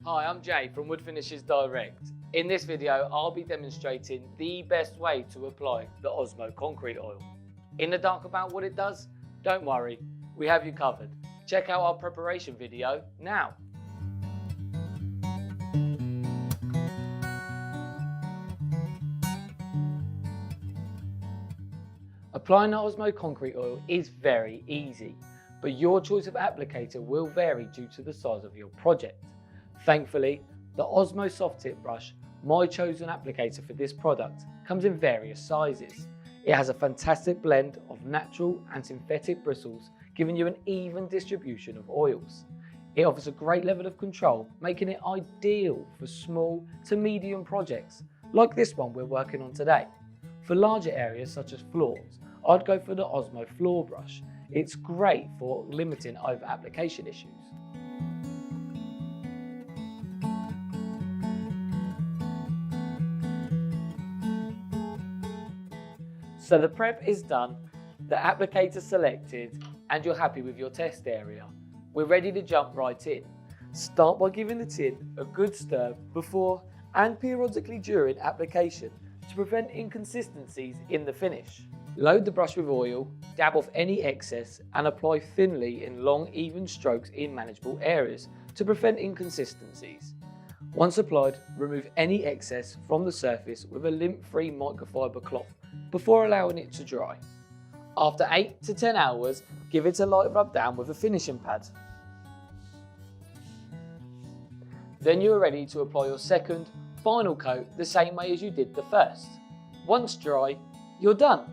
Hi, I'm Jay from Wood Finishes Direct. In this video, I'll be demonstrating the best way to apply the Osmo Concrete Oil. In the dark about what it does? Don't worry, we have you covered. Check out our preparation video now. Applying the Osmo Concrete Oil is very easy, but your choice of applicator will vary due to the size of your project. Thankfully, the Osmo Soft Tip brush, my chosen applicator for this product, comes in various sizes. It has a fantastic blend of natural and synthetic bristles, giving you an even distribution of oils. It offers a great level of control, making it ideal for small to medium projects, like this one we're working on today. For larger areas such as floors, I'd go for the Osmo Floor Brush. It's great for limiting over application issues. So the prep is done, the applicator selected, and you're happy with your test area. We're ready to jump right in. Start by giving the tin a good stir before and periodically during application to prevent inconsistencies in the finish. Load the brush with oil, dab off any excess and apply thinly in long even strokes in manageable areas to prevent inconsistencies. Once applied, remove any excess from the surface with a lint-free microfiber cloth before allowing it to dry. After 8 to 10 hours, give it a light rub down with a finishing pad. Then you are ready to apply your second, final coat the same way as you did the first. Once dry, you're done.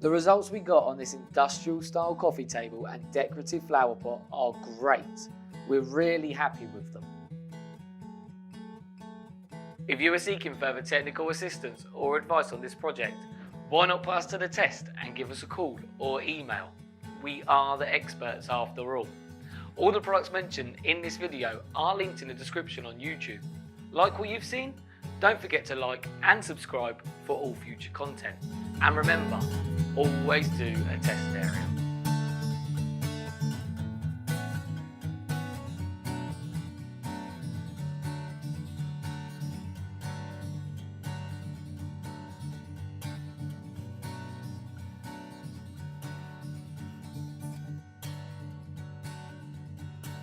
The results we got on this industrial style coffee table and decorative flower pot are great. We're really happy with them. If you are seeking further technical assistance or advice on this project, why not put us to the test and give us a call or email? We are the experts after all. All the products mentioned in this video are linked in the description on YouTube. Like what you've seen? Don't forget to like and subscribe for all future content. And remember, always do a test area.